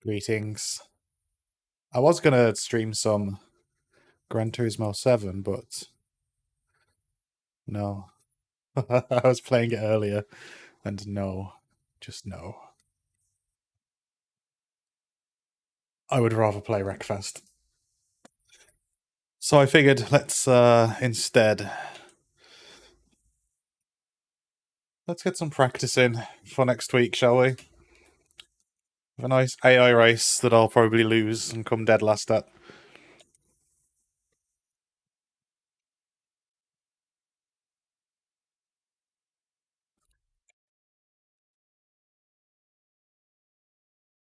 Greetings. I was gonna stream some Gran Turismo 7, but no. I was playing it earlier, and no. Just no. I would rather play Wreckfest. So I figured let's instead let's get some practice in for next week, shall we? Have a nice AI race that I'll probably lose and come dead last at.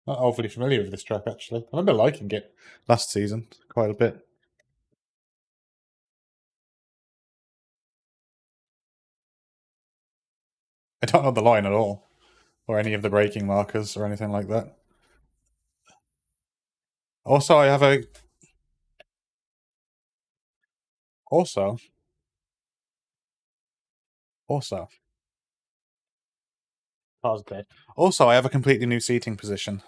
Not overly familiar with this track, actually. I remember liking it last season quite a bit. I don't know the line at all, or any of the braking markers or anything like that. Also, I have a... Also... Also... Car's dead. Also, I have a completely new seating position,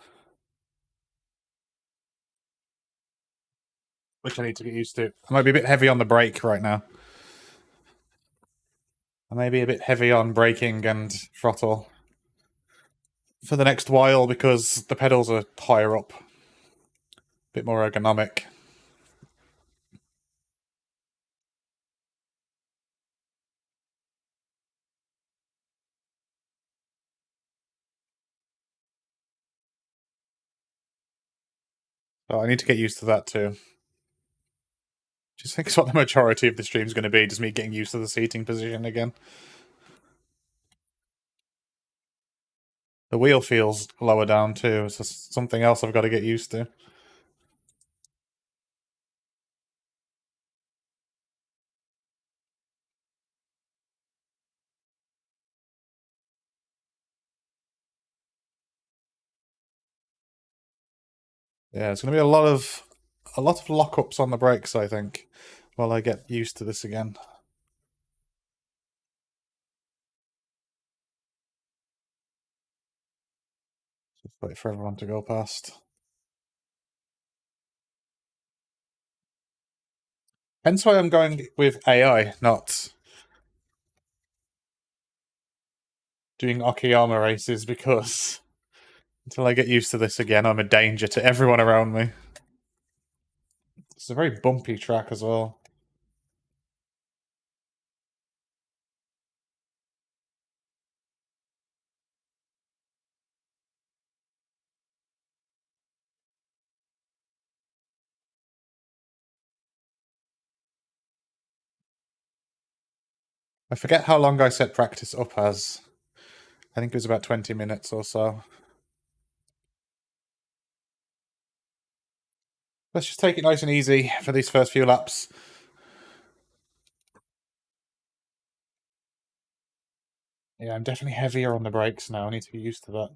which I need to get used to. I might be a bit heavy on the brake right now. I may be a bit heavy on braking and throttle for the next while because the pedals are higher up. A bit more ergonomic. So I need to get used to that too. Just think it's what the majority of the stream's going to be, just me getting used to the seating position again. The wheel feels lower down too. It's just something else I've got to get used to. Yeah, it's going to be a lot of lockups on the brakes, I think, while I get used to this again. Just wait for everyone to go past. Hence why I'm going with AI, not doing Okayama races, because until I get used to this again, I'm a danger to everyone around me. It's a very bumpy track as well. I forget how long I set practice up as. I think it was about 20 minutes or so. Let's just take it nice and easy for these first few laps. Yeah, I'm definitely heavier on the brakes now. I need to get used to that.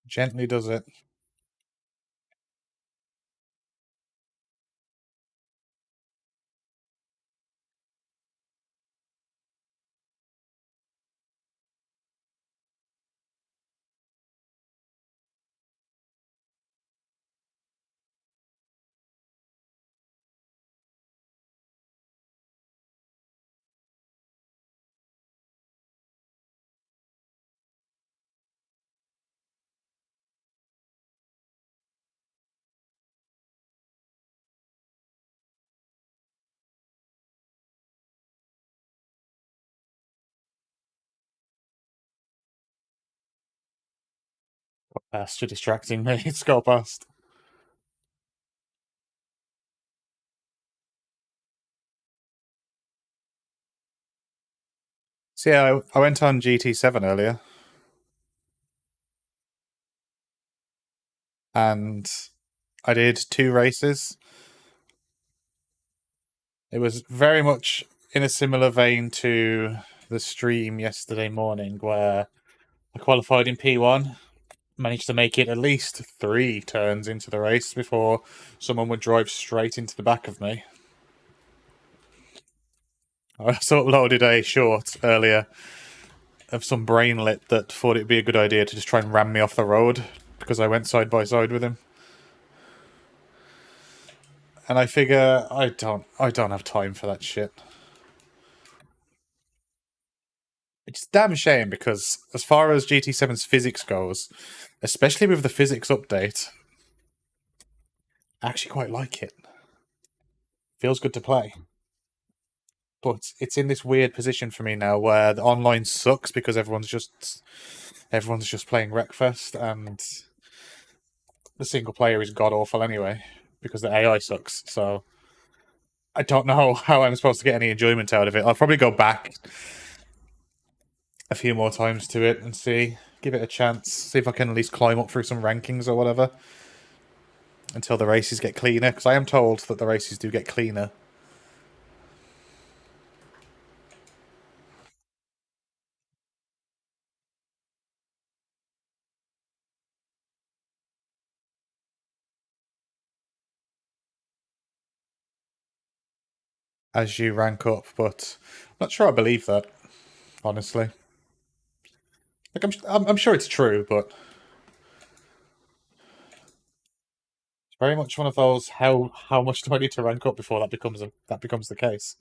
Gently does it. Past, you're distracting me. It's go past. So yeah, I went on GT7 earlier. And I did 2 races. It was very much in a similar vein to the stream yesterday morning where I qualified in P1, managed to make it at least 3 turns into the race before someone would drive straight into the back of me. I also uploaded a short earlier of some brainlet that thought it'd be a good idea to just try and ram me off the road because I went side by side with him. And I figure I don't have time for that shit. It's a damn shame because as far as GT7's physics goes, especially with the physics update, I actually quite like it. Feels good to play. But it's in this weird position for me now where the online sucks because everyone's just playing Wreckfest, and the single player is god awful anyway because the AI sucks. So I don't know how I'm supposed to get any enjoyment out of it. I'll probably go back a few more times to it and give it a chance, see if I can at least climb up through some rankings or whatever until the races get cleaner, because I am told that the races do get cleaner. As you rank up, but I'm not sure I believe that, honestly. Like I'm sure it's true, but it's very much one of those how much do I need to rank up before that becomes the case.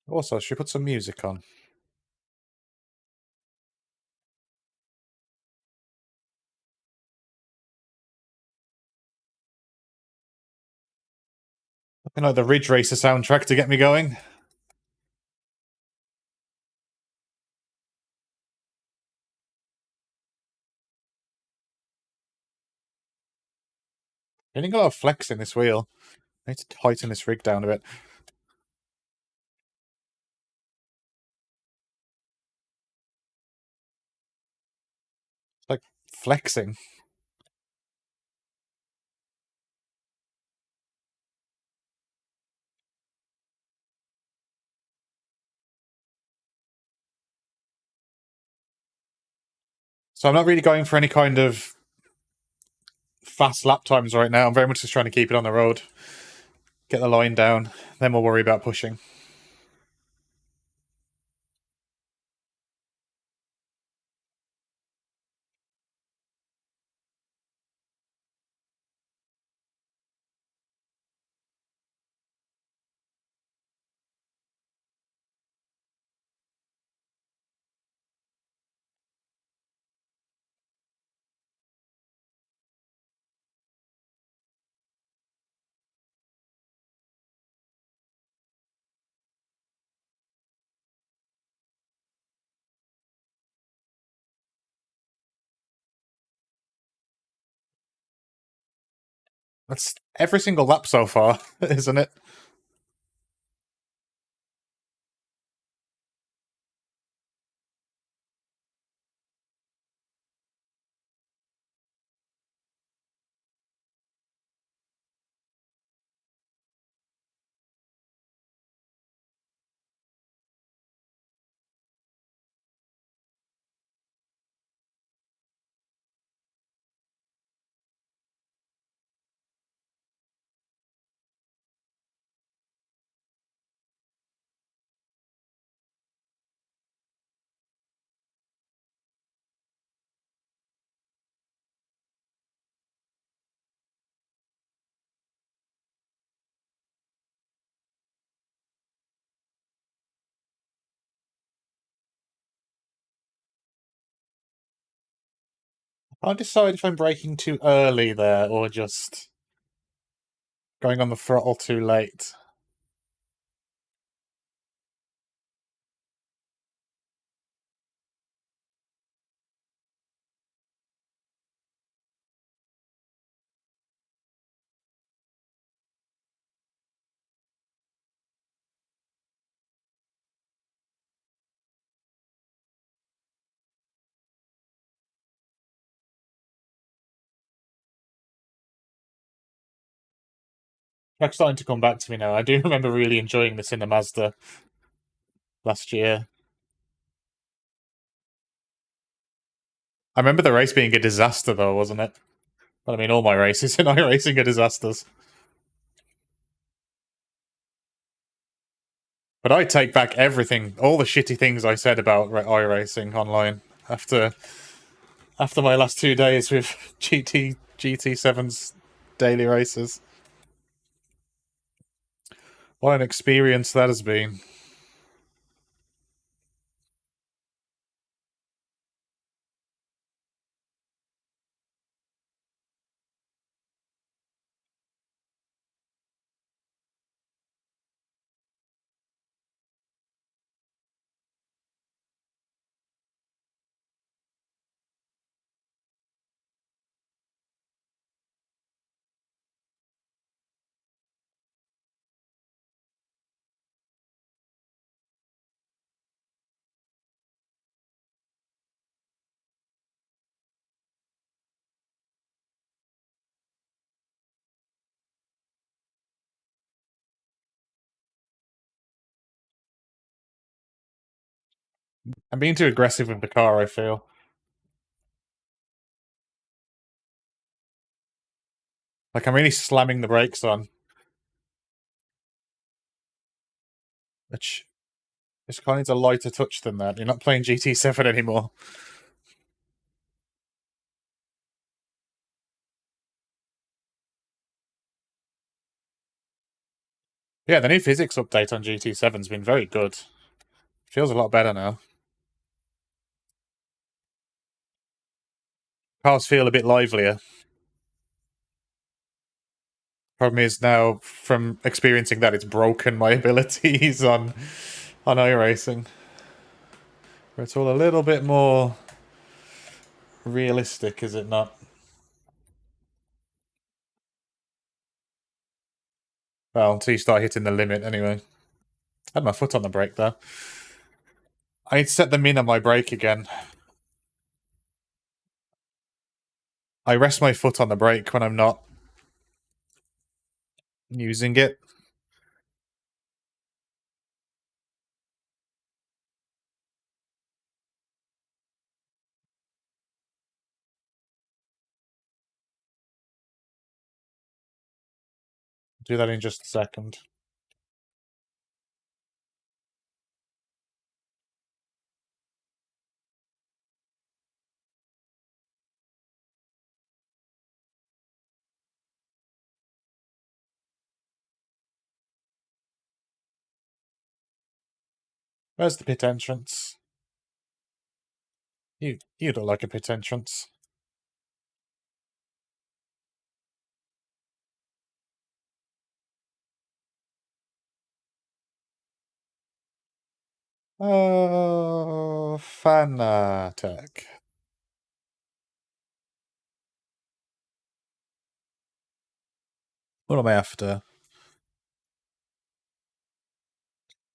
Also, should we put some music on? You know, the Ridge Racer soundtrack to get me going. Getting a lot of flex in this wheel. I need to tighten this rig down a bit. It's like flexing. So I'm not really going for any kind of fast lap times right now. I'm very much just trying to keep it on the road, get the line down, then we'll worry about pushing. That's every single lap so far, isn't it? I'll decide if I'm braking too early there or just going on the throttle too late. It's starting to come back to me now. I do remember really enjoying this in the Mazda last year. I remember the race being a disaster, though, wasn't it? But I mean, all my races in iRacing are disasters. But I take back everything, all the shitty things I said about iRacing online after my last 2 days with GT7's daily races. What an experience that has been. I'm being too aggressive with the car, I feel. Like, I'm really slamming the brakes on. Which it's kind of a lighter touch than that. You're not playing GT7 anymore. Yeah, the new physics update on GT7's been very good. Feels a lot better now. Cars feel a bit livelier. Problem is now, from experiencing that, it's broken my abilities on iRacing. Where it's all a little bit more realistic, is it not? Well, until you start hitting the limit, anyway. I had my foot on the brake, though. I need to set the min on my brake again. I rest my foot on the brake when I'm not using it. Do that in just a second. Where's the pit entrance? You don't like a pit entrance. Oh, fanatic. What am I after?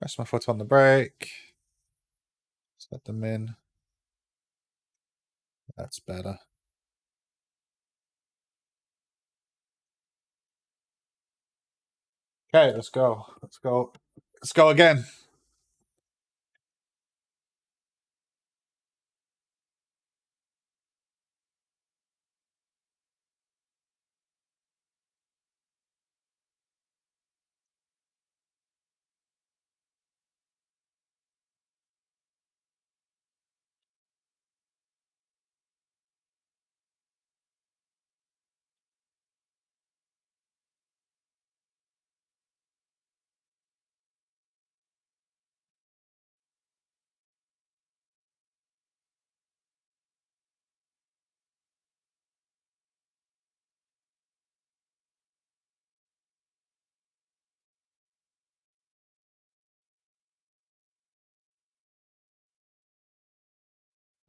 Rest my foot on the brake. Set them in. That's better. Okay, let's go. Let's go. Let's go again.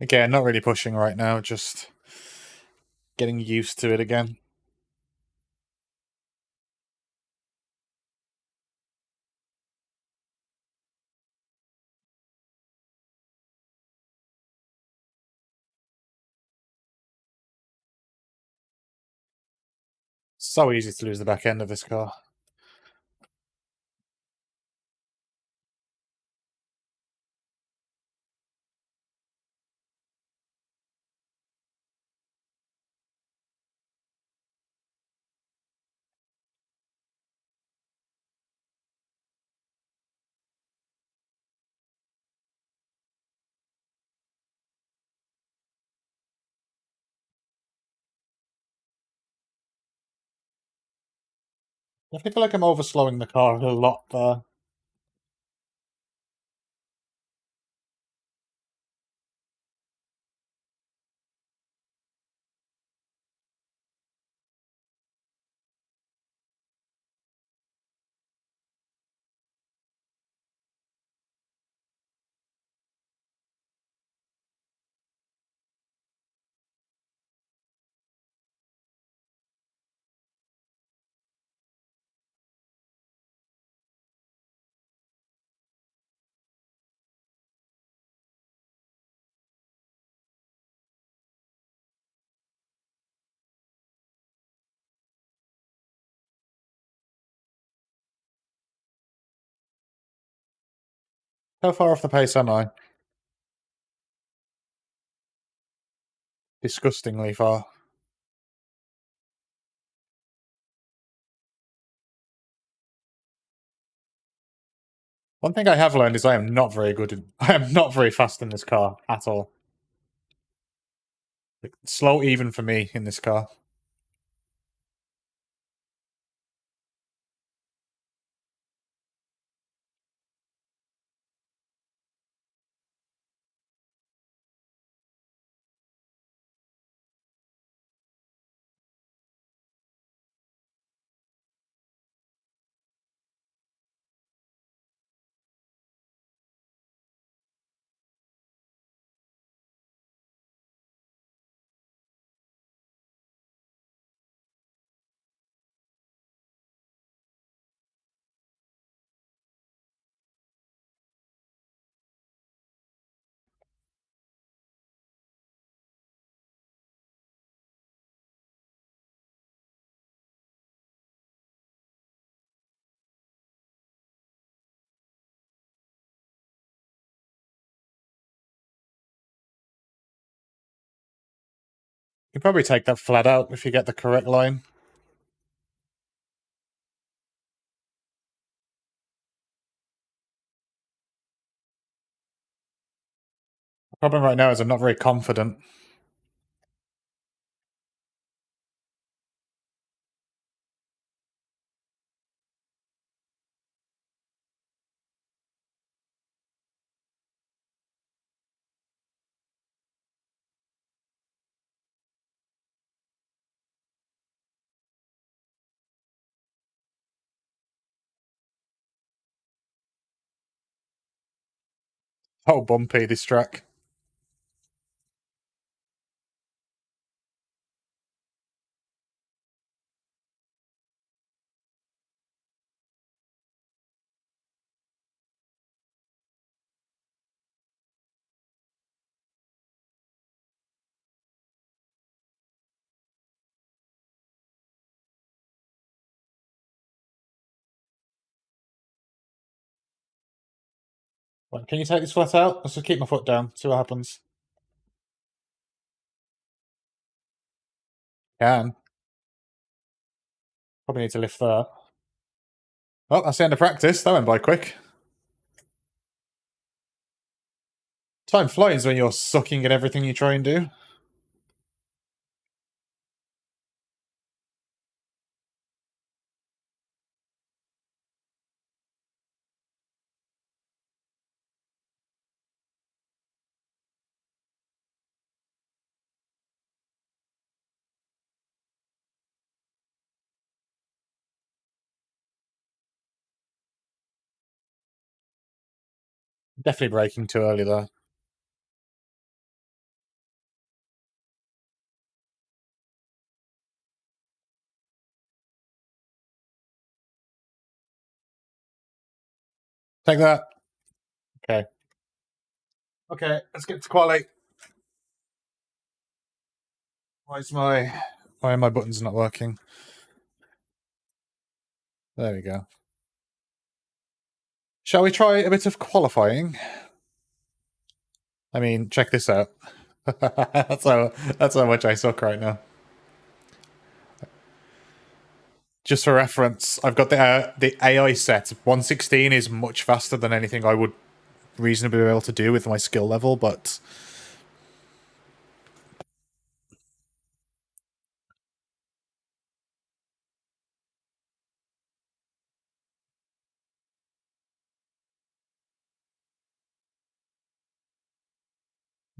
Again, not really pushing right now, just getting used to it again. So easy to lose the back end of this car. I feel like I'm overslowing the car a lot there. How far off the pace am I? Disgustingly far. One thing I have learned is I am not very good in, I am not very fast in this car at all. Like, slow even for me in this car. You can probably take that flat out if you get the correct line. The problem right now is I'm not very confident. Oh, bumpy, this track. Wait, can you take this flat out? Let's just keep my foot down, see what happens. Can. Probably need to lift that. Oh, that's the end of practice. That went by quick. Time flies when you're sucking at everything you try and do. Definitely braking too early there. Take that. Okay. Okay, let's get to quali. Why are my buttons not working? There we go. Shall we try a bit of qualifying? I mean, check this out. that's how much I suck right now. Just for reference, I've got the AI set. 116 is much faster than anything I would reasonably be able to do with my skill level, but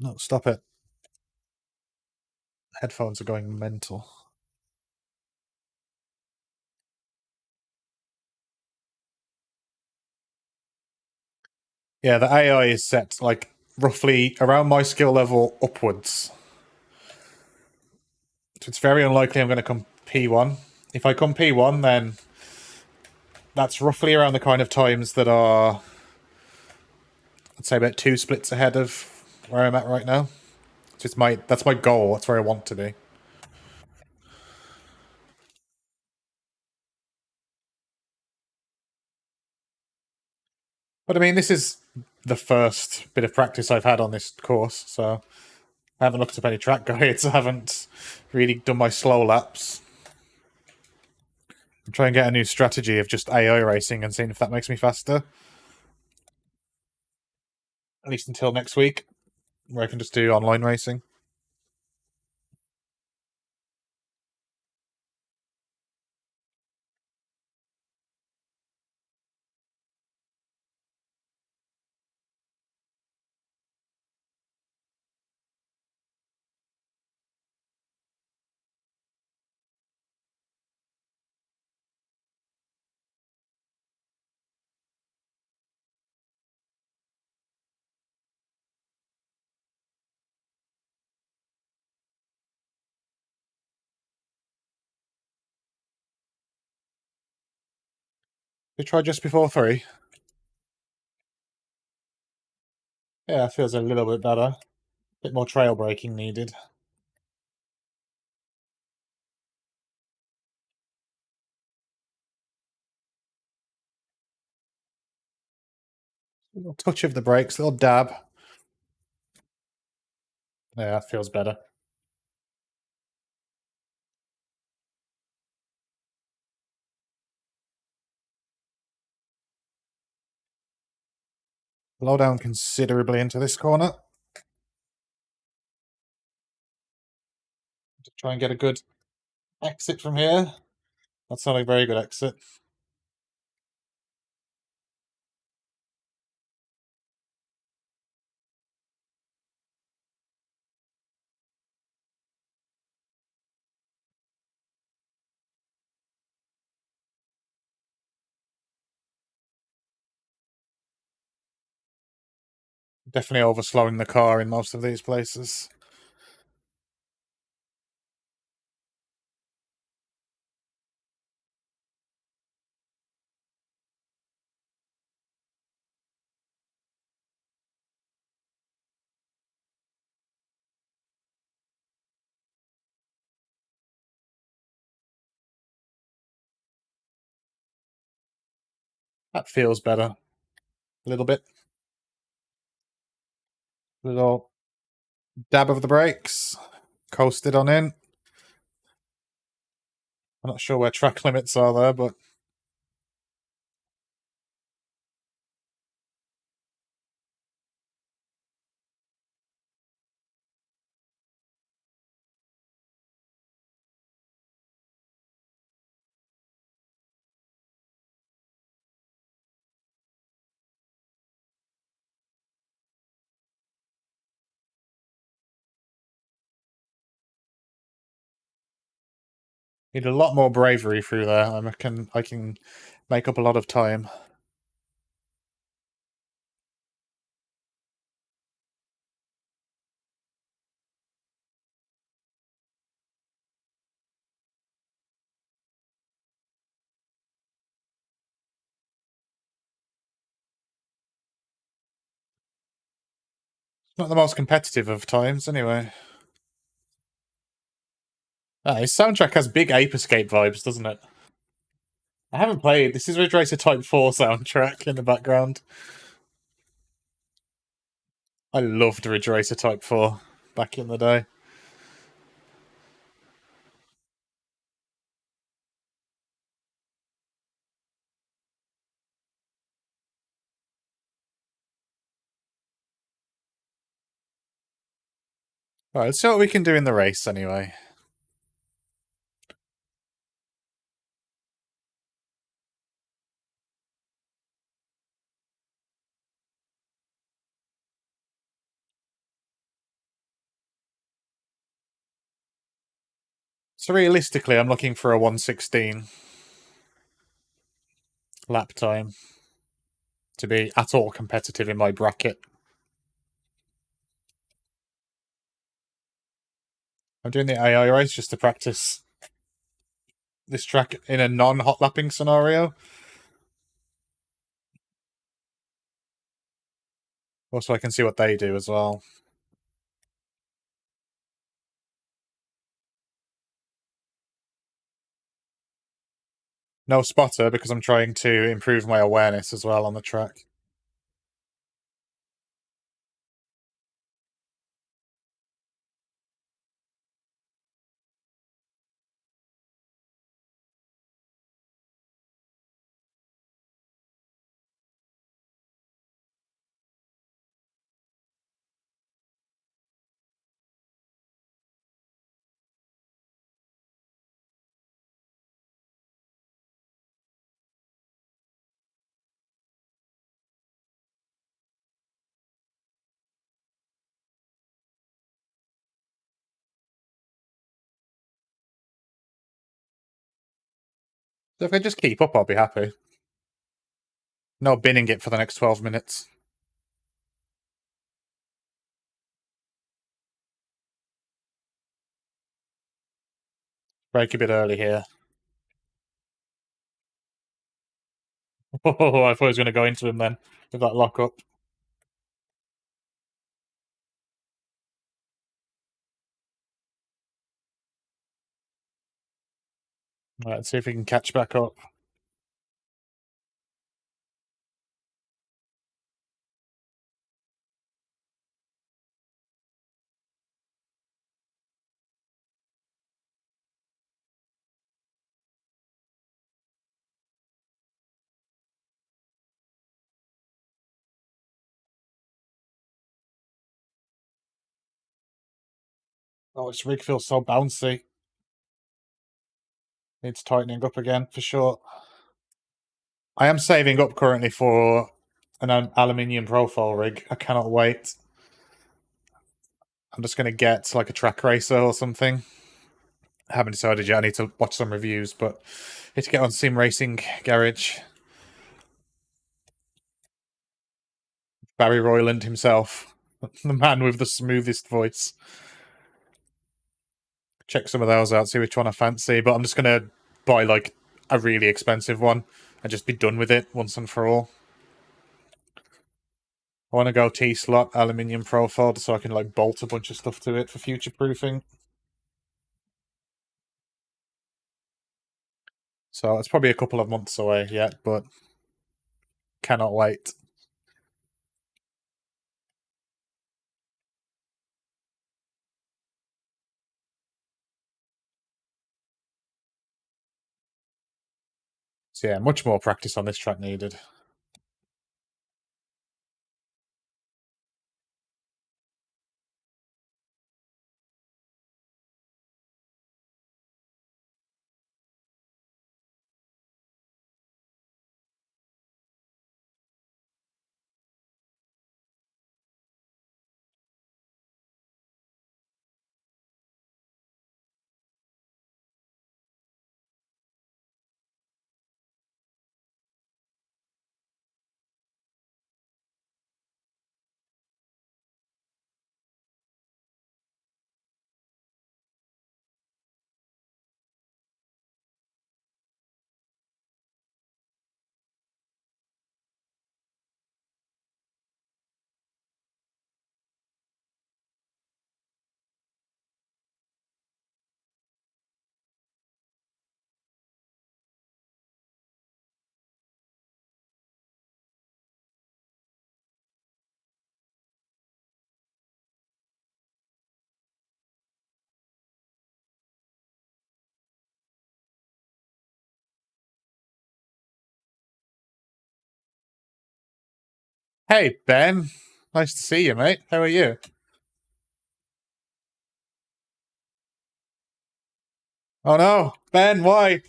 No, stop it. Headphones are going mental. Yeah, the AI is set like roughly around my skill level upwards. So it's very unlikely I'm going to come P1. If I come P1, then that's roughly around the kind of times that are, I'd say, about 2 splits ahead of where I'm at right now. So that's my goal. That's where I want to be. But I mean, this is the first bit of practice I've had on this course, so I haven't looked up any track guides. I haven't really done my slow laps. I'm trying to get a new strategy of just AI racing and seeing if that makes me faster. At least until next week, where I can just do online racing. We try just before 3. Yeah, it feels a little bit better. Bit more trail braking needed. A little touch of the brakes, a little dab. Yeah, that feels better. Slow down considerably into this corner. To try and get a good exit from here. That's not a very good exit. Definitely overslowing the car in most of these places. That feels better. A little bit. Little dab of the brakes. Coasted on in. I'm not sure where track limits are there, but need a lot more bravery through there. I reckon I can make up a lot of time. Not the most competitive of times, anyway. His soundtrack has big Ape Escape vibes, doesn't it? I haven't played. This is Ridge Racer Type 4 soundtrack in the background. I loved Ridge Racer Type 4 back in the day. Alright, let's see what we can do in the race anyway. So realistically, I'm looking for a 116 lap time to be at all competitive in my bracket. I'm doing the AI race just to practice this track in a non-hot lapping scenario. Also, I can see what they do as well. No spotter because I'm trying to improve my awareness as well on the track. So if I just keep up, I'll be happy. No binning it for the next 12 minutes. Break a bit early here. Oh, I thought I was going to go into him then with that lock up. Right, let's see if we can catch back up. Oh, this rig feels so bouncy. Needs tightening up again for sure. I am saving up currently for an aluminium profile rig. I cannot wait. I'm just going to get like a track racer or something. I haven't decided yet. I need to watch some reviews, but need to get on Sim Racing Garage. Barry Royland himself, the man with the smoothest voice. Check some of those out, see which one I fancy. But I'm just going to buy like a really expensive one and just be done with it once and for all. I want to go T-slot aluminium profile so I can like bolt a bunch of stuff to it for future proofing. So it's probably a couple of months away yet, but cannot wait. So yeah, much more practice on this track needed. Hey, Ben. Nice to see you, mate. How are you? Oh no, Ben, why?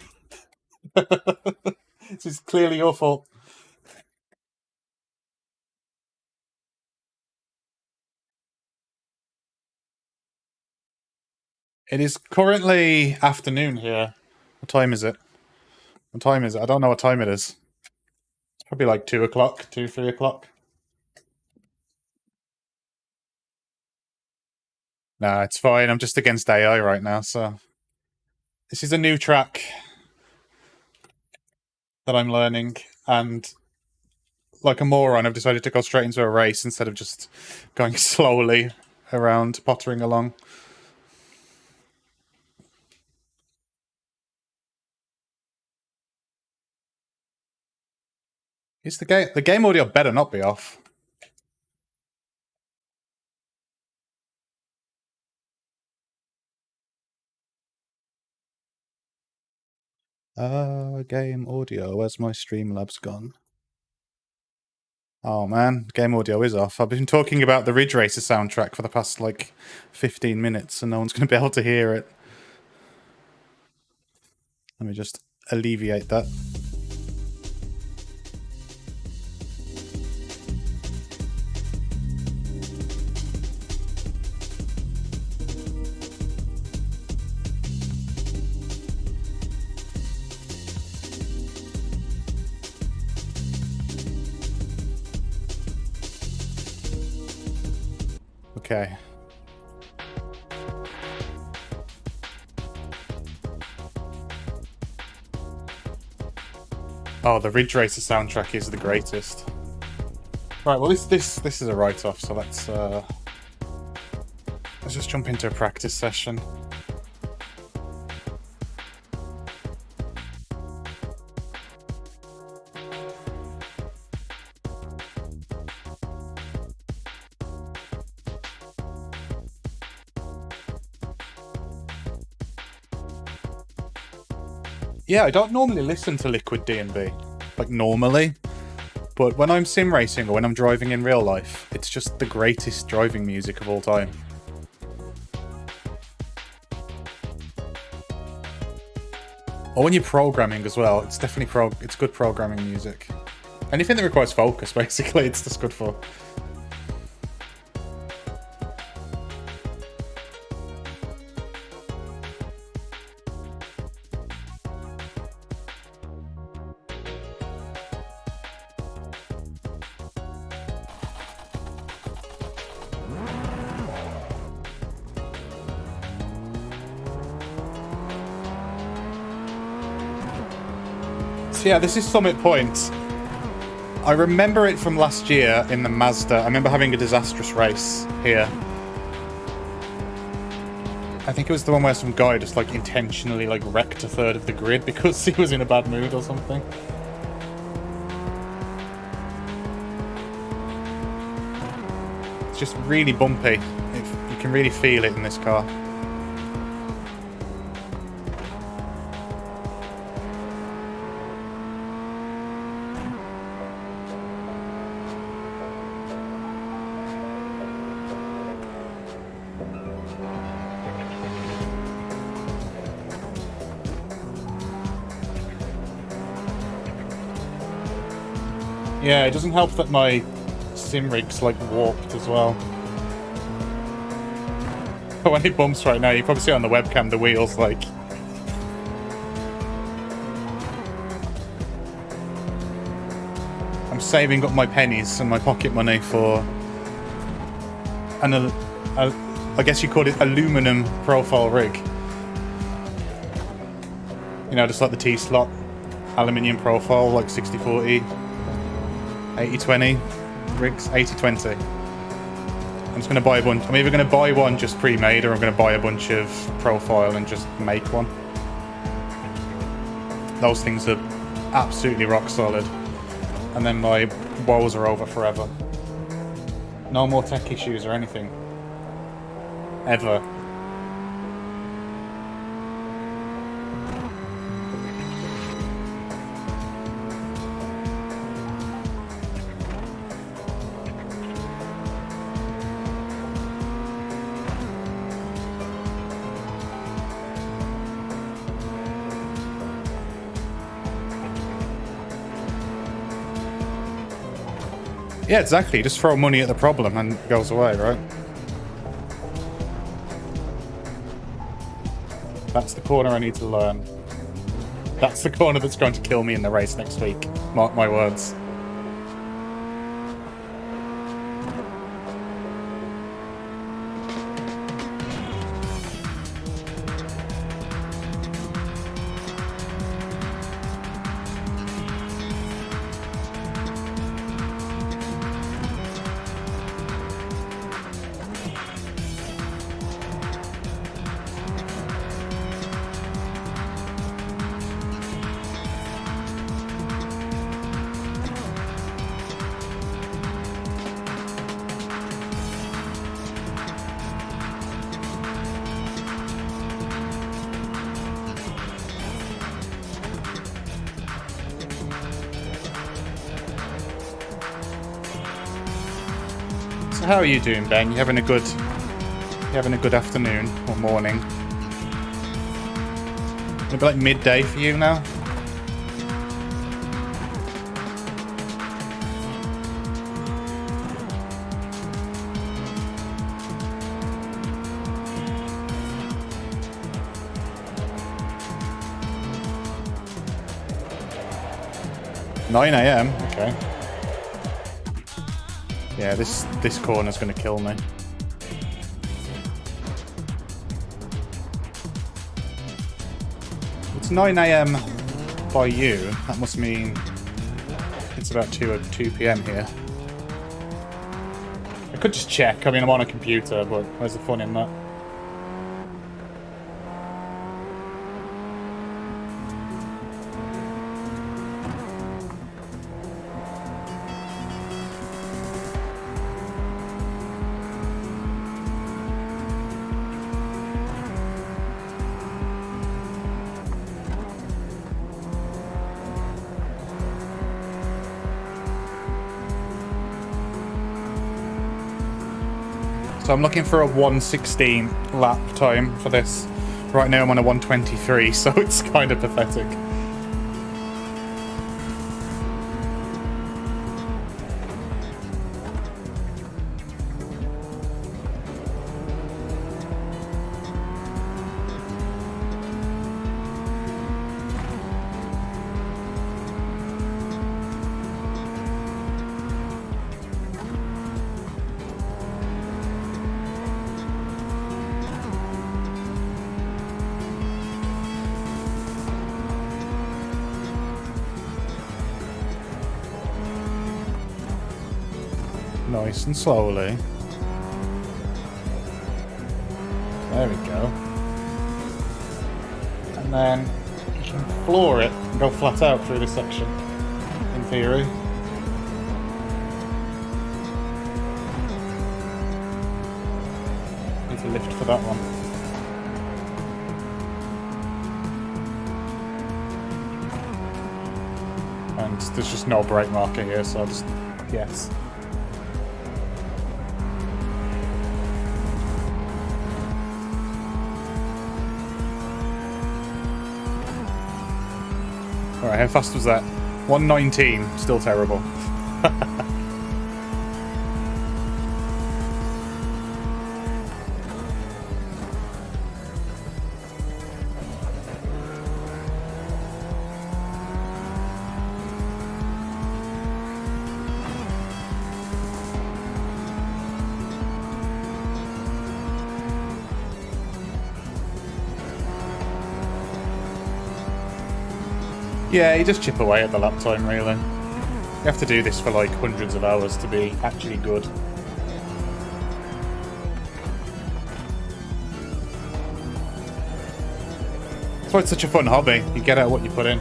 This is clearly your fault. It is currently afternoon here. What time is it? What time is it? I don't know what time it is. It's probably like 2 o'clock, 2, 3 o'clock. Nah, it's fine. I'm just against AI right now, so... This is a new track that I'm learning, and like a moron, I've decided to go straight into a race instead of just going slowly around, pottering along. Is the game audio better not be off? Game audio. Where's my Streamlabs gone? Oh man, game audio is off. I've been talking about the Ridge Racer soundtrack for the past like 15 minutes and no one's going to be able to hear it. Let me just alleviate that. Okay. Oh, the Ridge Racer soundtrack is the greatest. Right, well this is a write-off, so let's just jump into a practice session. Yeah, I don't normally listen to Liquid D&B, like normally, but when I'm sim racing or when I'm driving in real life, it's just the greatest driving music of all time. Or when you're programming as well, it's definitely it's good programming music. Anything that requires focus, basically, it's just good for. So yeah, this is Summit Point. I remember it from last year in the Mazda. I remember having a disastrous race here. I think it was the one where some guy just like intentionally like wrecked a third of the grid because he was in a bad mood or something. It's just really bumpy. You can really feel it in this car. Yeah, it doesn't help that my sim rig's like warped as well. But when it bumps right now, you probably see on the webcam the wheels like... I'm saving up my pennies and my pocket money for I guess you call it aluminum profile rig. You know, just like the T-slot aluminium profile, like 60/40. 80/20 rigs, 80/20. I'm just going to buy a bunch. I'm either going to buy one just pre-made or I'm going to buy a bunch of profile and just make one. Those things are absolutely rock solid. And then my woes are over forever. No more tech issues or anything. Ever. Yeah, exactly. Just throw money at the problem and it goes away, right? That's the corner I need to learn. That's the corner that's going to kill me in the race next week. Mark my words. So how are you doing, Ben? You having a good afternoon or morning? Maybe like midday for you now? (9 AM), okay. Yeah, this corner's gonna kill me. It's 9 AM by you. That must mean it's about 2 PM here. I could just check. I mean, I'm on a computer, but where's the fun in that? So I'm looking for a 1:16 lap time for this. Right now I'm on a 1:23, so it's kind of pathetic. Nice and slowly. There we go. And then you can floor it and go flat out through this section, in theory. Need to lift for that one. And there's just no brake marker here, so I'll just guess. Alright, how fast was that? 1:19, still terrible. Yeah, you just chip away at the lap time, really. You have to do this for like hundreds of hours to be actually good. That's why it's such a fun hobby. You get out what you put in.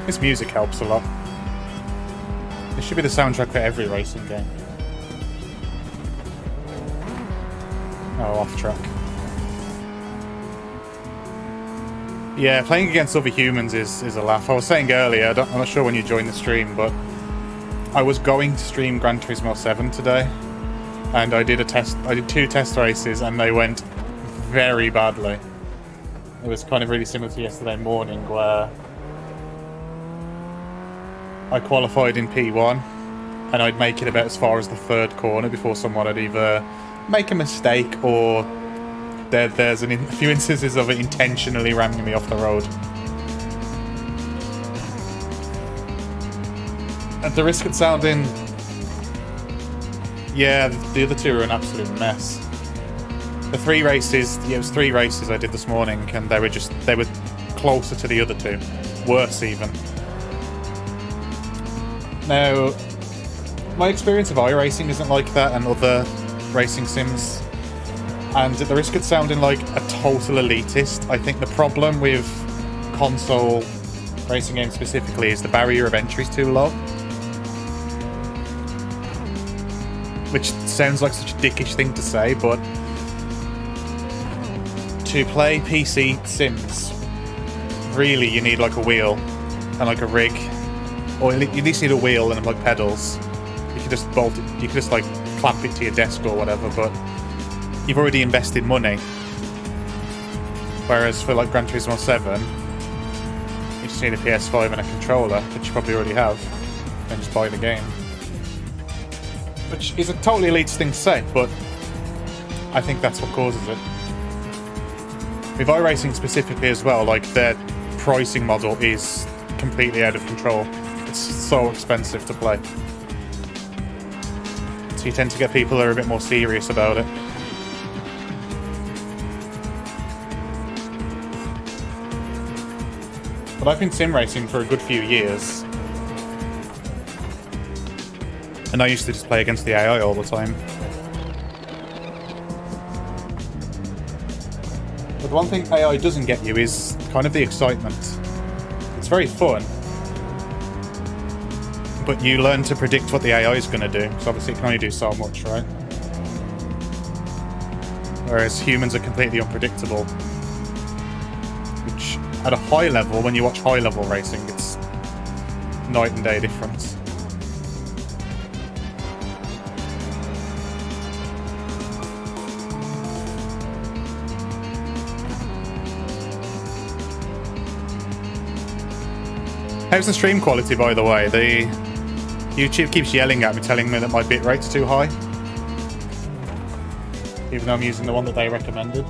This music helps a lot. This should be the soundtrack for every racing game. Oh, off track. Yeah, playing against other humans is a laugh. I was saying earlier, I'm not sure when you joined the stream, but I was going to stream Gran Turismo 7 today, and I did 2 test races, and they went very badly. It was kind of really similar to yesterday morning, where I qualified in P1, and I'd make it about as far as the 3rd corner before someone would either make a mistake or there's a few instances of it intentionally ramming me off the road. At the risk of sounding... Yeah, the other 2 were an absolute mess. The 3 races... Yeah, it was 3 races I did this morning, and they were closer to the other 2. Worse, even. Now, my experience of iRacing isn't like that, and other racing sims. And at the risk of sounding like a total elitist, I think the problem with console racing games specifically is the barrier of entry is too low. Which sounds like such a dickish thing to say, but to play PC sims, really you need like a wheel and like a rig, or you at least need a wheel and like pedals. You can just bolt it, you can just like clamp it to your desk or whatever, but you've already invested money. Whereas for like Gran Turismo 7, you just need a PS5 and a controller, which you probably already have, and just buy the game. Which is a totally elitist thing to say, but I think that's what causes it. With iRacing specifically as well, like their pricing model is completely out of control. It's so expensive to play. So you tend to get people that are a bit more serious about it. But I've been sim racing for a good few years. And I used to just play against the AI all the time. But the one thing AI doesn't get you is kind of the excitement. It's very fun, but you learn to predict what the AI is going to do, because obviously it can only do so much, right? Whereas humans are completely unpredictable. Which, at a high level, when you watch high level racing, it's night and day difference. How's the stream quality, by the way? The YouTube keeps yelling at me, telling me that my bitrate's too high. Even though I'm using the one that they recommended.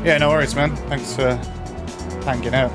Yeah, no worries, man. Thanks for hanging out.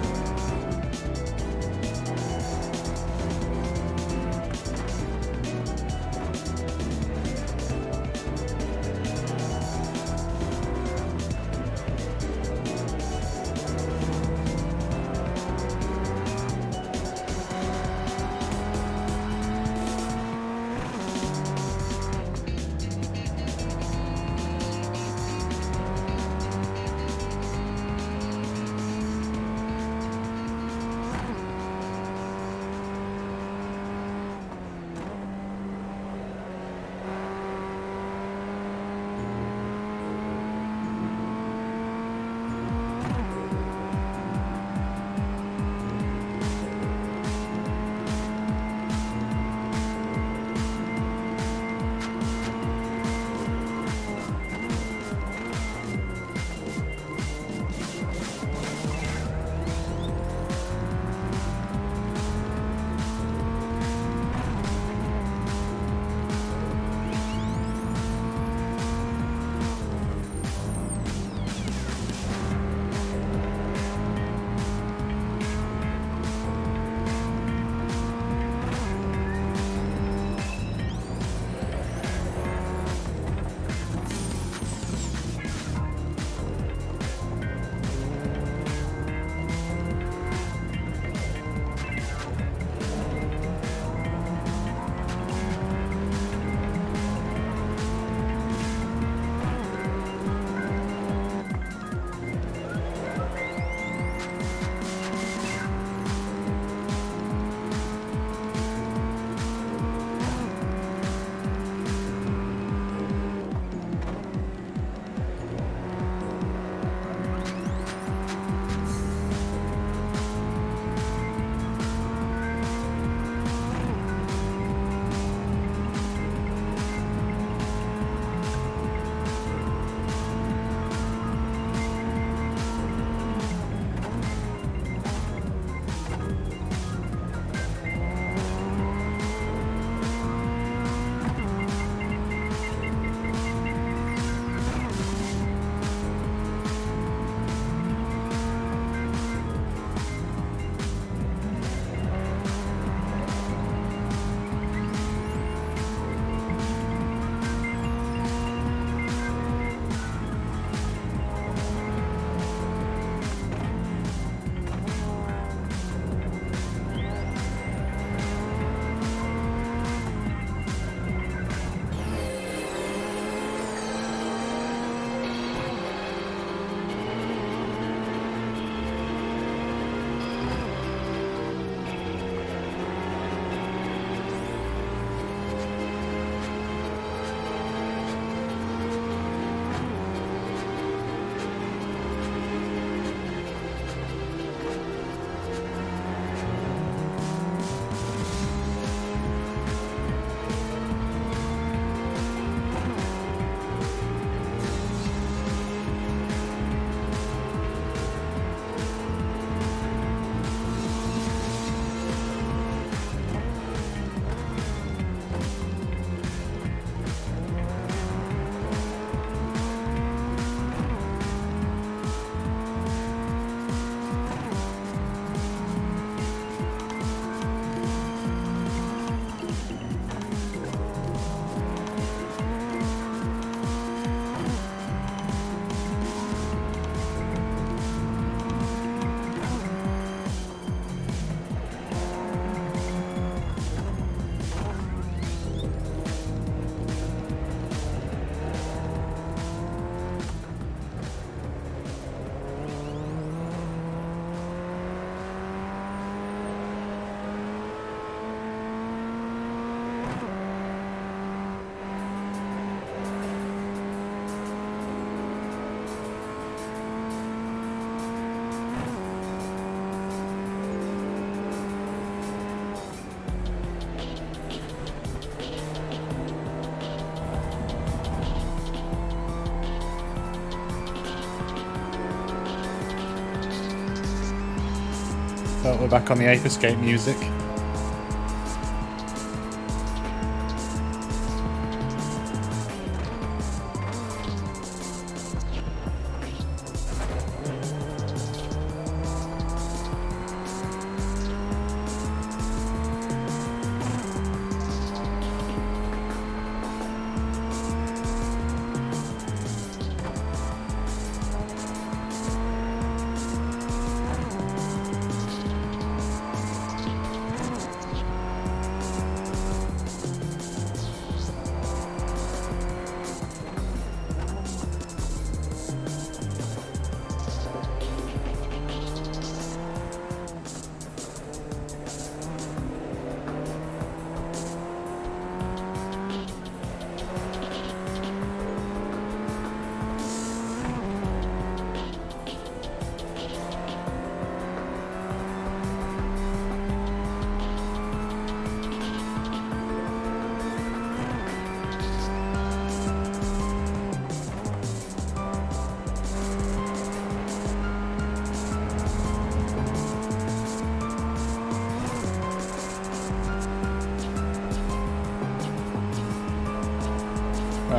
Oh, we're back on the Ape Escape music.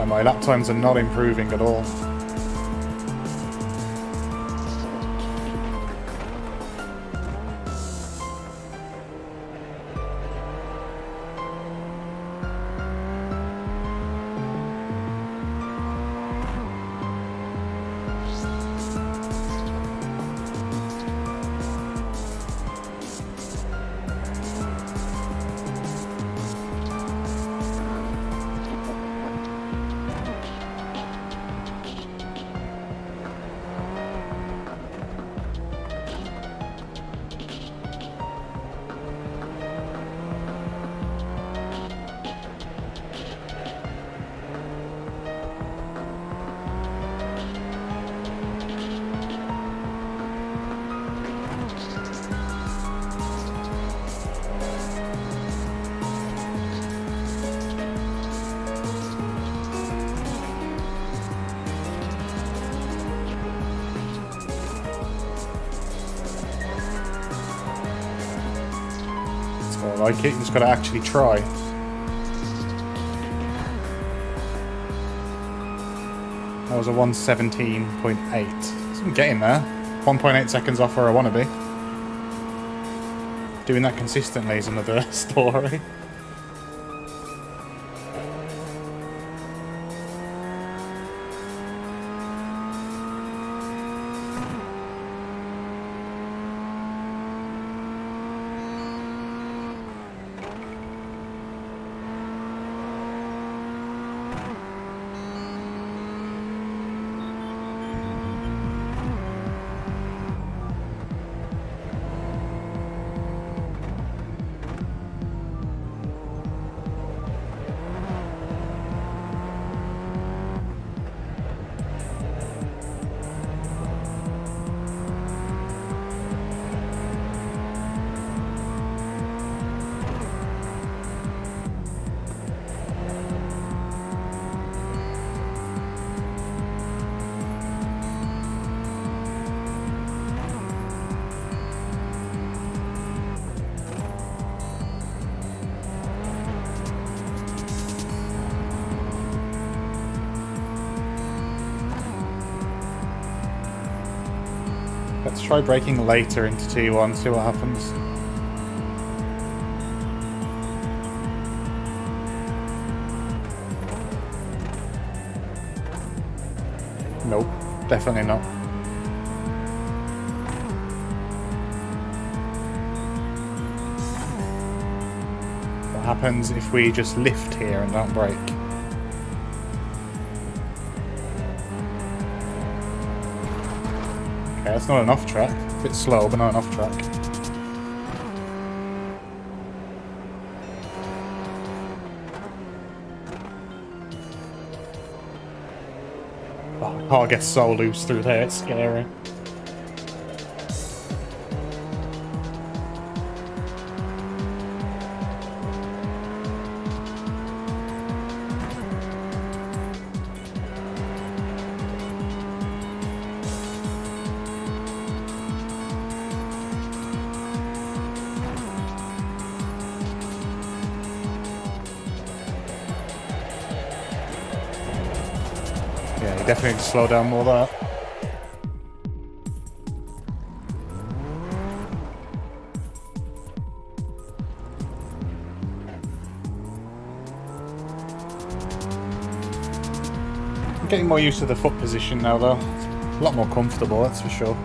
My lap times are not improving at all. I like it, you just gotta actually try. That was a 117.8. So I'm getting there. 1.8 seconds off where I want to be. Doing that consistently is another story. Let's try braking later into T1, see what happens. Nope, definitely not. What happens if we just lift here and don't brake? Okay, that's not enough track. A bit slow, but not enough track. Oh, the car gets so loose through there, it's scary. Definitely need to slow down more there. I'm getting more used to the foot position now though. It's a lot more comfortable, that's for sure.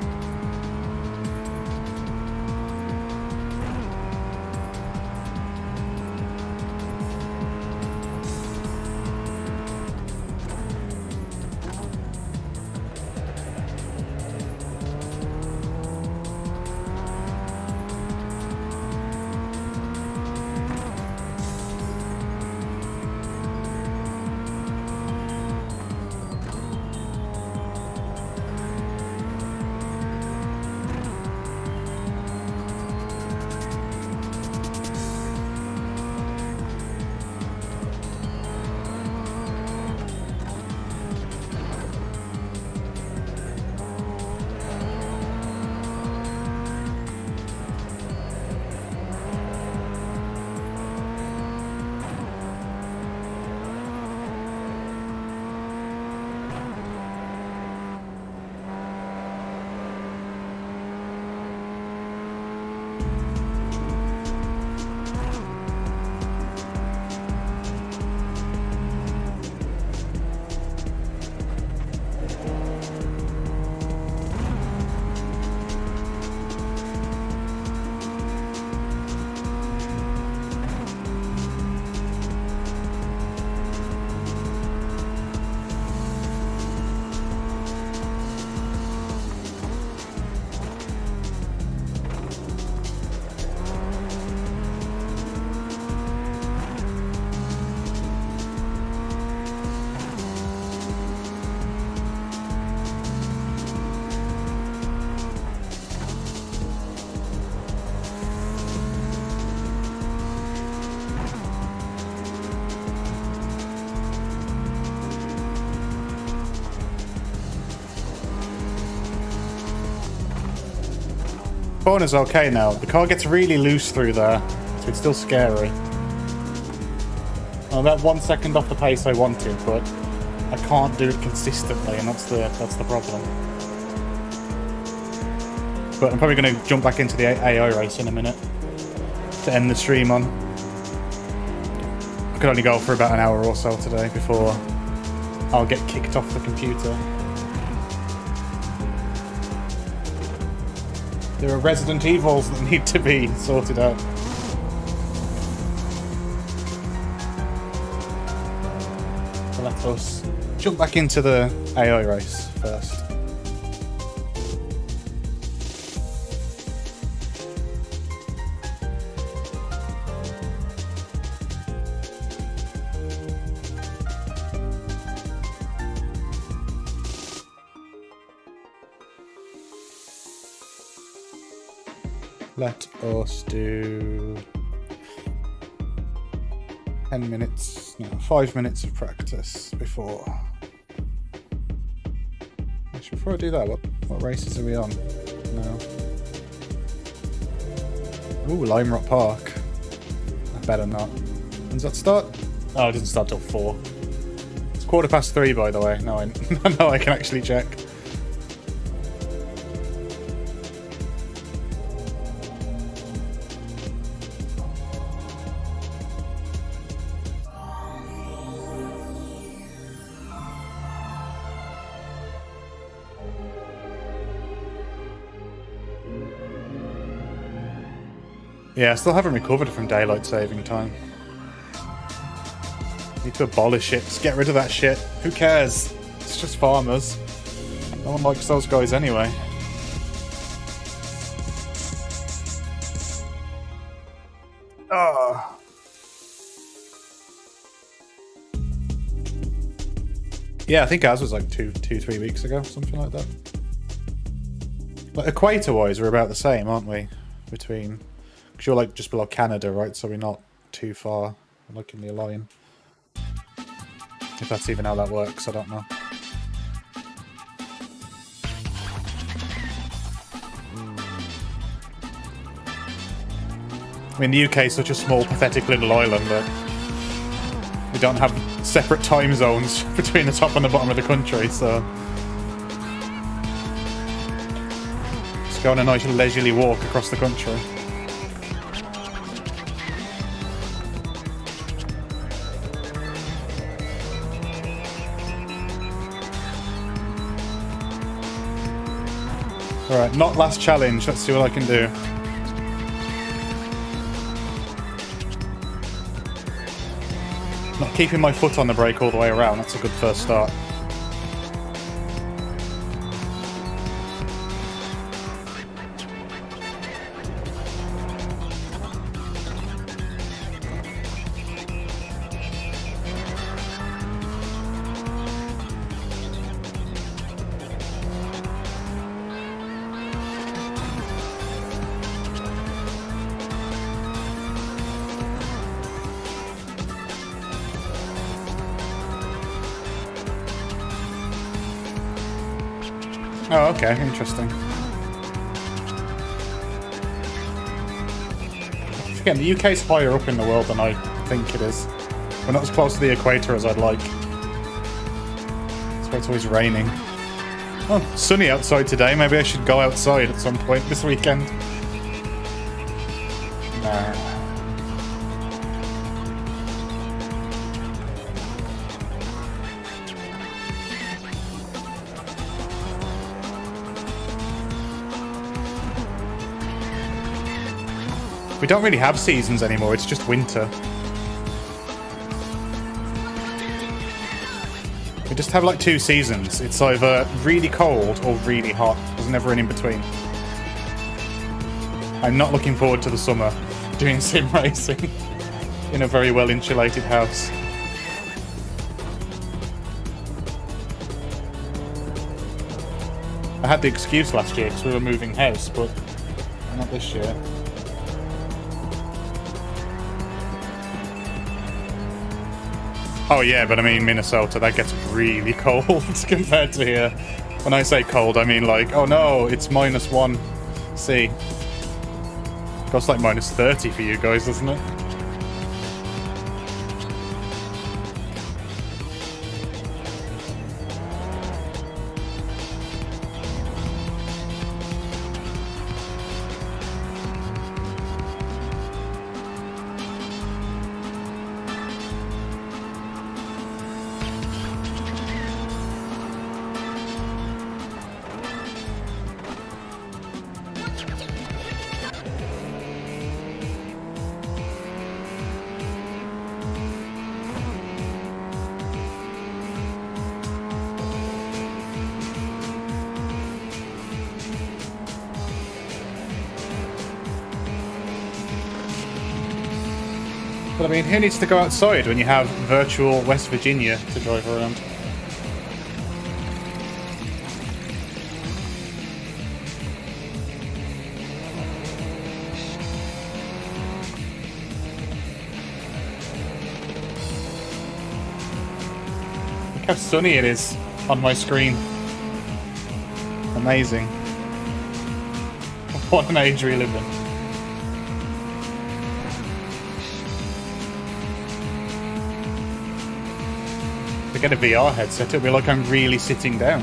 Corner's okay now. The car gets really loose through there, so it's still scary. I'm about 1 second off the pace I wanted, but I can't do it consistently, and that's the problem. But I'm probably going to jump back into the AI race in a minute to end the stream on. I could only go for about an hour or so today before I'll get kicked off the computer. There are Resident Evils that need to be sorted out. So let us jump back into the AI race first. Let us do 10 minutes, no, 5 minutes of practice before. Actually, before I do that, what races are we on? No. Ooh, Lime Rock Park. I better not. When does that start? Oh, it doesn't start till 4. It's 3:15, by the way. No, I can actually check. Yeah, I still haven't recovered from daylight saving time. Need to abolish it. Just get rid of that shit. Who cares? It's just farmers. No one likes those guys anyway. Ah. Yeah, I think ours was like 3 weeks ago, something like that. Like equator-wise, we're about the same, aren't we? Between, because you're like just below Canada, right? So we're not too far, like in the line. If that's even how that works, I don't know. I mean, the UK is such a small, pathetic little island that we don't have separate time zones between the top and the bottom of the country, so just go on a nice leisurely walk across the country. Alright, not last challenge. Let's see what I can do. Not keeping my foot on the brake all the way around. That's a good first start. Oh, okay, interesting. Again, the UK's higher up in the world than I think it is. We're not as close to the equator as I'd like. That's why it's always raining. Oh, sunny outside today. Maybe I should go outside at some point this weekend. Nah. We don't really have seasons anymore, it's just winter. We just have like 2 seasons. It's either really cold or really hot. There's never an in-between. I'm not looking forward to the summer doing sim racing in a very well insulated house. I had the excuse last year because we were moving house, but not this year. Oh yeah, but I mean Minnesota, that gets really cold compared to here. When I say cold, I mean like, oh no, it's -1 C. Goes like -30 for you guys, doesn't it? But I mean, who needs to go outside when you have virtual West Virginia to drive around? Look how sunny it is on my screen. Amazing. What an age we live in. To get a VR headset, it'll be like I'm really sitting down.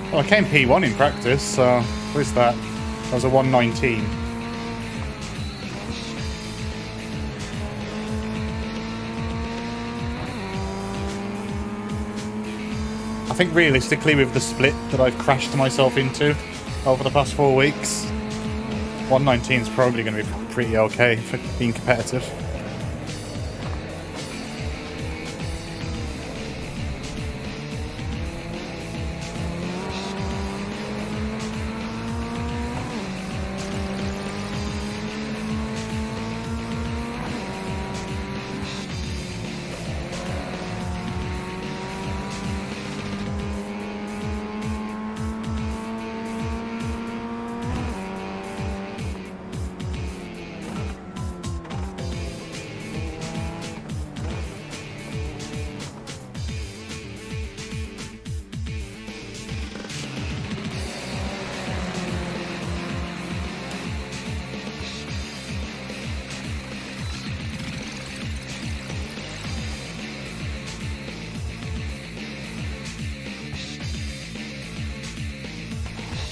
Well, I came P1 in practice, so where's that? That was a 119. I think realistically, with the split that I've crashed myself into over the past 4 weeks, 119 is probably going to be pretty okay for being competitive.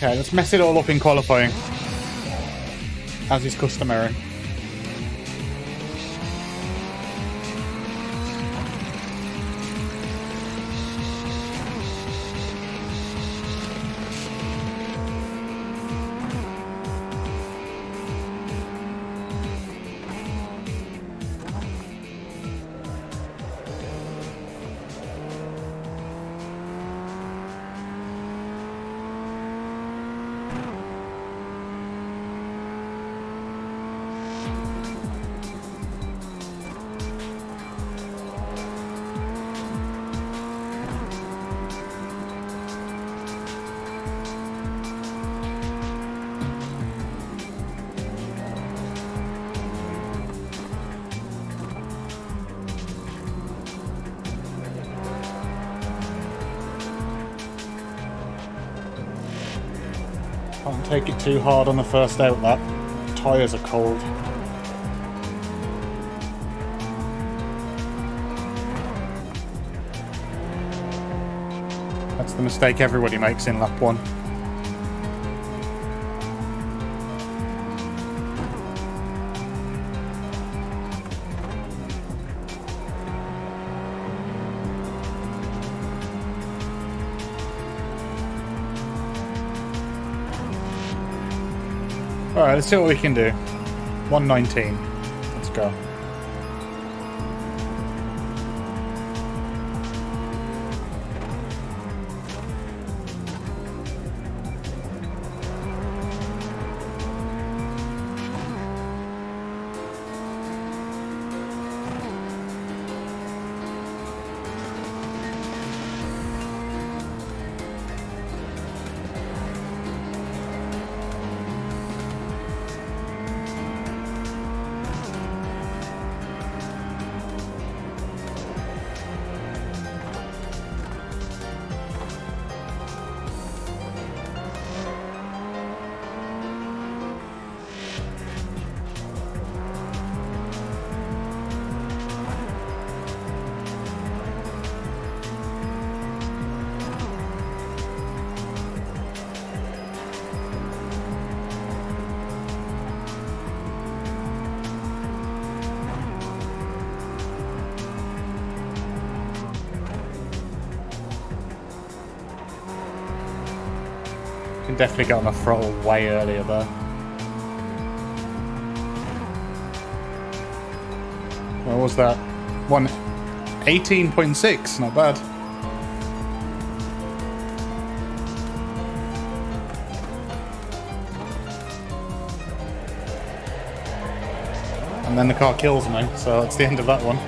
Okay, let's mess it all up in qualifying, as is customary. Can't take it too hard on the first outlap. Tyres are cold. That's the mistake everybody makes in lap 1. Alright, let's see what we can do. 119. Let's go. Can definitely get on the throttle way earlier there. What was that? 118.6, not bad. And then the car kills me, so that's the end of that one.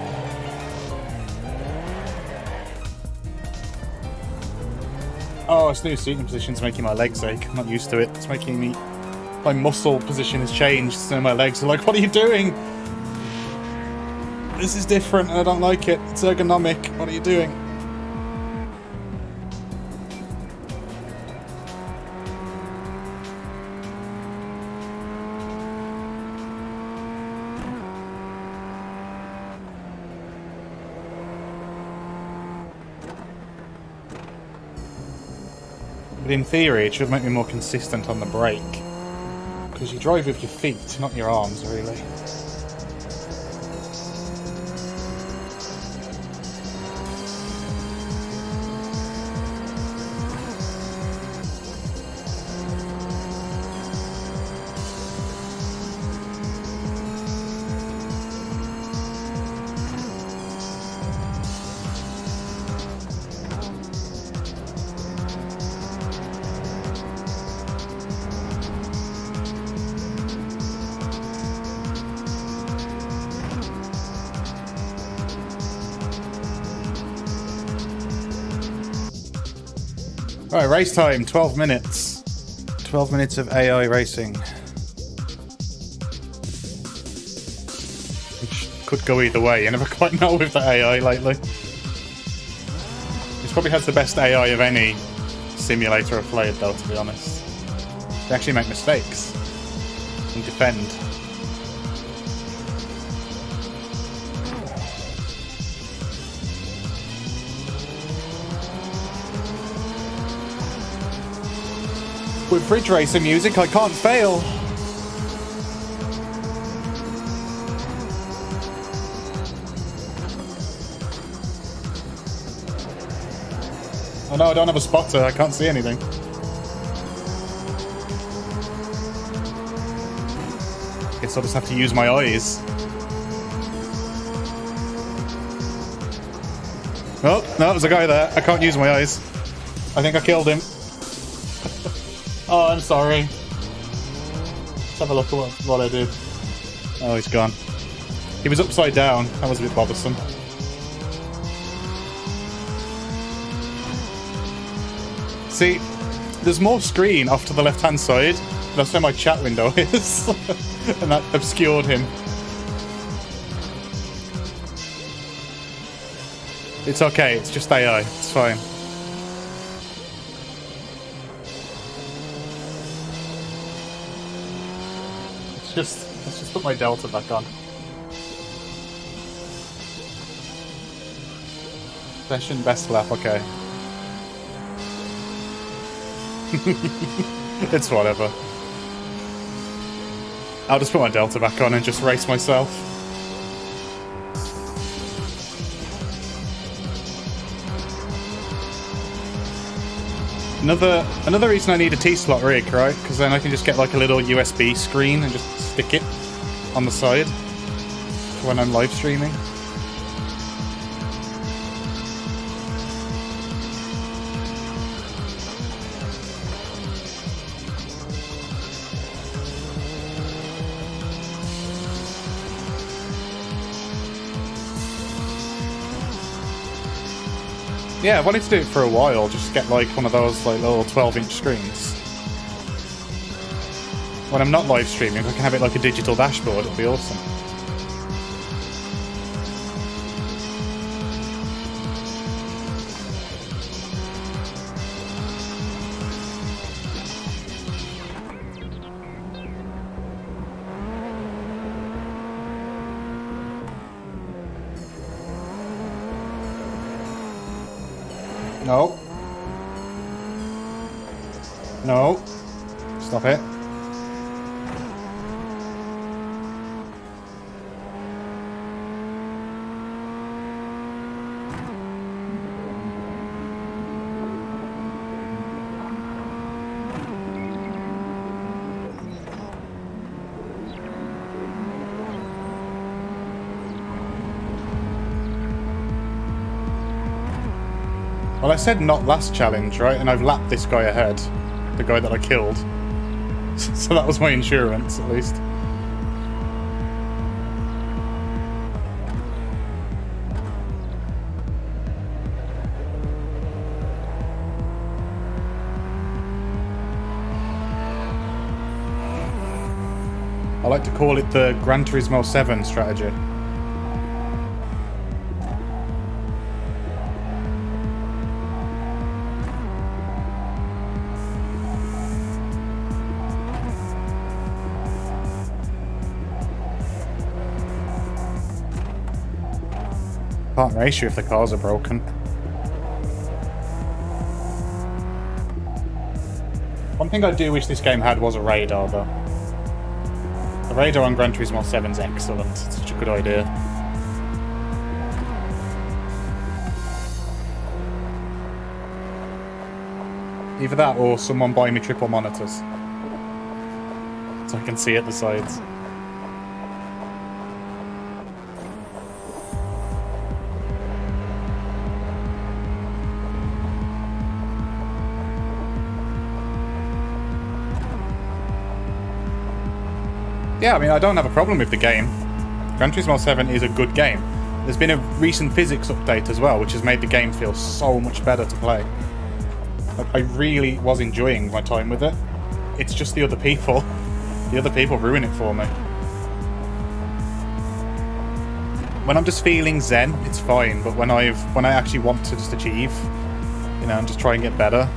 Oh, this new seating position's making my legs ache. I'm not used to it. It's making me... My muscle position has changed, so my legs are like, what are you doing? This is different and I don't like it. It's ergonomic. What are you doing? But in theory, it should make me more consistent on the brake. Because you drive with your feet, not your arms, really. Right, race time, 12 minutes. 12 minutes of AI racing. Which could go either way, you never quite know with the AI lately. This probably has the best AI of any simulator afloat though, to be honest. They actually make mistakes and defend. With Ridge Racer music, I can't fail. Oh no, I don't have a spotter. I can't see anything. Guess I'll just have to use my eyes. Oh, no, there's a guy there. I can't use my eyes. I think I killed him. Oh, I'm sorry. Let's have a look at what I did. Oh, he's gone. He was upside down. That was a bit bothersome. See, there's more screen off to the left-hand side. That's where my chat window is. And that obscured him. It's okay, it's just AI. It's fine. Let's just put my Delta back on. Session best lap, okay. It's whatever. I'll just put my Delta back on and just race myself. Another reason I need a T-slot rig, right? Because then I can just get like a little USB screen and just stick it on the side when I'm live streaming. Yeah, I wanted to do it for a while, just get like one of those like little 12-inch screens. When I'm not live streaming, I can have it like a digital dashboard, it'd be awesome. No. No. Stop it. Well, I said not last challenge, right? And I've lapped this guy ahead. The guy that I killed. So that was my insurance, at least. I like to call it the Gran Turismo 7 strategy. Can't race you if the cars are broken. One thing I do wish this game had was a radar, though. The radar on Gran Turismo 7 is excellent. It's such a good idea. Either that or someone buy me triple monitors. So I can see at the sides. Yeah, I mean, I don't have a problem with the game. Gran Turismo 7 is a good game. There's been a recent physics update as well, which has made the game feel so much better to play. Like, I really was enjoying my time with it. It's just the other people. The other people ruin it for me. When I'm just feeling zen, it's fine, but when I actually want to just achieve, you know, and just try and get better,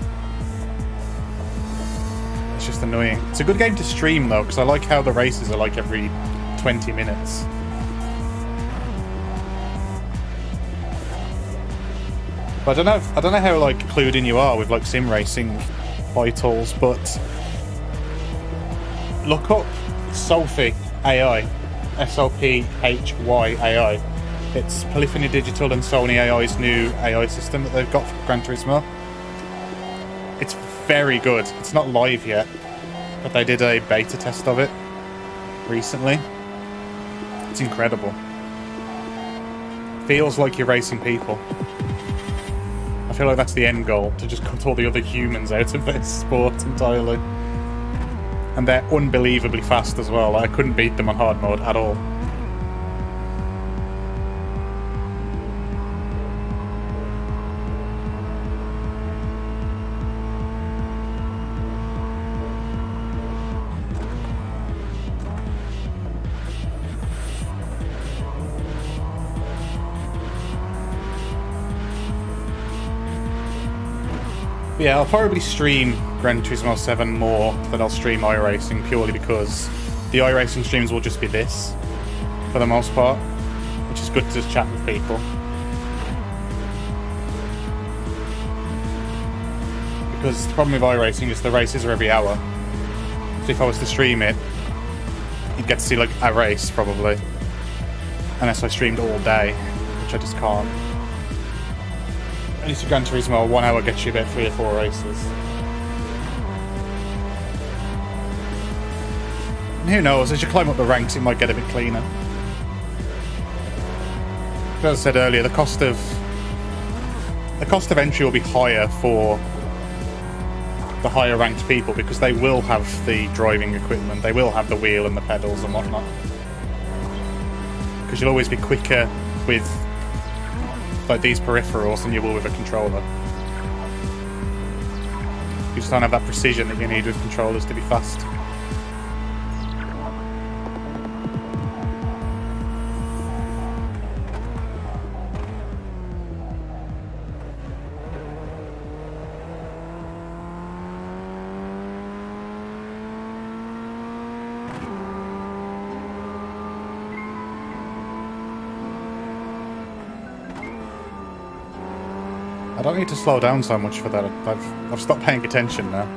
it's just annoying. It's a good game to stream though, because I like how the races are like every 20 minutes. But I don't know how like clued in you are with like sim racing vitals, but Look up Solphy AI, SOPHY AI. It's Polyphony Digital and Sony AI's new AI system that they've got for Gran Turismo. It's very good. It's not live yet, but they did a beta test of it recently. It's incredible. Feels like you're racing people. I feel like that's the end goal, to just cut all the other humans out of this sport entirely. And they're unbelievably fast as well. I couldn't beat them on hard mode at all. Yeah, I'll probably stream Gran Turismo 7 more than I'll stream iRacing, purely because the iRacing streams will just be this, for the most part, which is good to just chat with people. Because the problem with iRacing is the races are every hour. So if I was to stream it, you'd get to see like a race, probably. Unless I streamed all day, which I just can't. At least Gran Turismo, 1 hour gets you about 3 or 4 races. And who knows, as you climb up the ranks it might get a bit cleaner. As I said earlier, the cost of entry will be higher for the higher ranked people, because they will have the driving equipment, they will have the wheel and the pedals and whatnot. Because you'll always be quicker with like these peripherals than you will with a controller. You just don't have that precision that you need with controllers to be fast. I don't need to slow down so much for that. I've stopped paying attention now.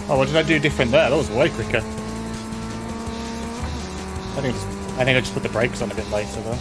Oh, what did I do different there? That was way quicker. I think I just put the brakes on a bit later though.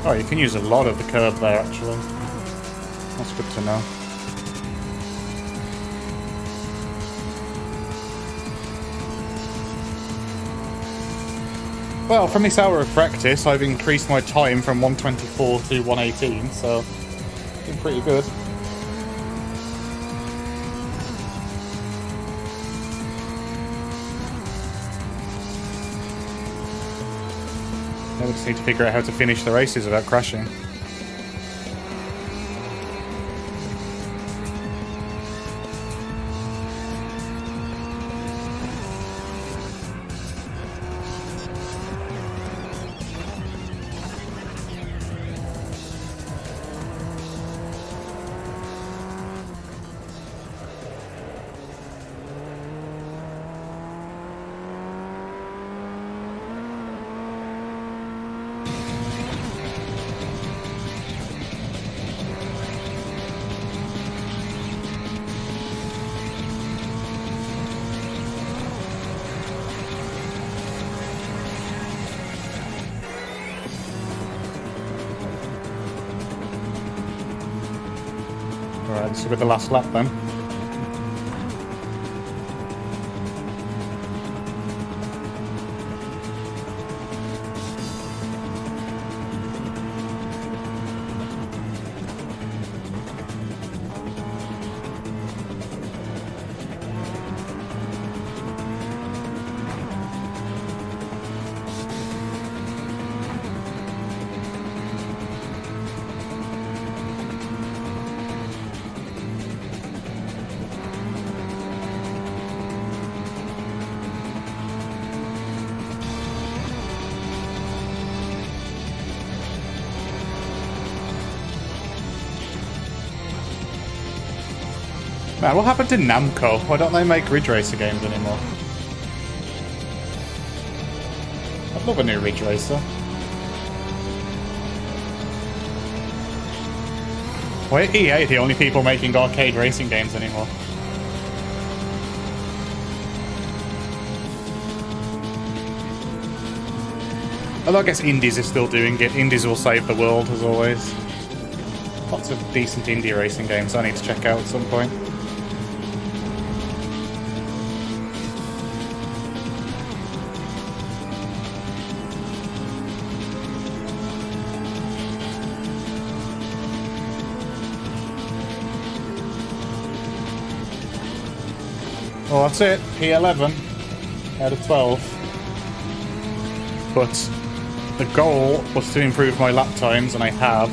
Oh, you can use a lot of the curb there, actually. That's good to know. Well, from this hour of practice, I've increased my time from 124 to 118, so it's been pretty good. Now we just need to figure out how to finish the races without crashing. Alright, this will be the last lap then. Man, what happened to Namco? Why don't they make Ridge Racer games anymore? I'd love a new Ridge Racer. Why are EA the only people making arcade racing games anymore? Although I guess indies are still doing it. Indies will save the world, as always. Lots of decent indie racing games I need to check out at some point. Well, that's it. P11 out of 12. But the goal was to improve my lap times, and I have.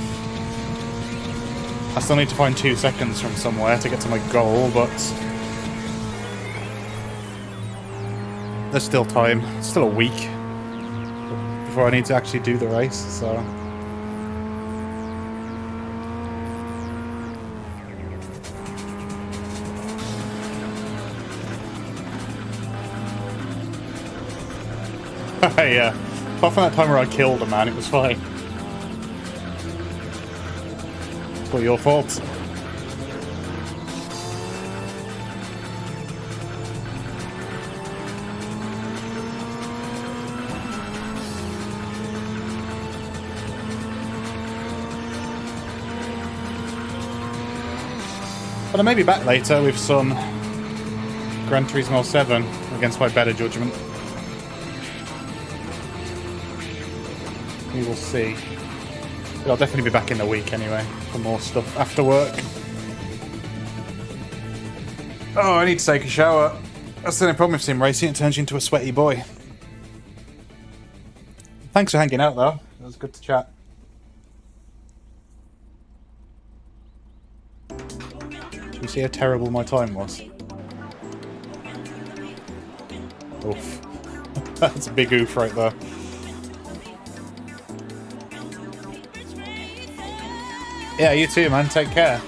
I still need to find 2 seconds from somewhere to get to my goal, but there's still time. It's still a week before I need to actually do the race, so... Yeah, apart from that time where I killed a man, it was fine. It's all your fault. But I may be back later with some Gran Turismo 7 against my better judgment. We will see. But I'll definitely be back in the week anyway for more stuff after work. Oh, I need to take a shower. That's the only problem with sim racing, it turns you into a sweaty boy. Thanks for hanging out though. It was good to chat. You see how terrible my time was? Oof. That's a big oof right there. Yeah, you too, man. Take care.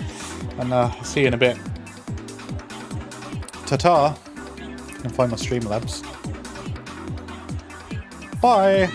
And I'll see you in a bit. Ta-ta. And find my Streamlabs. Bye.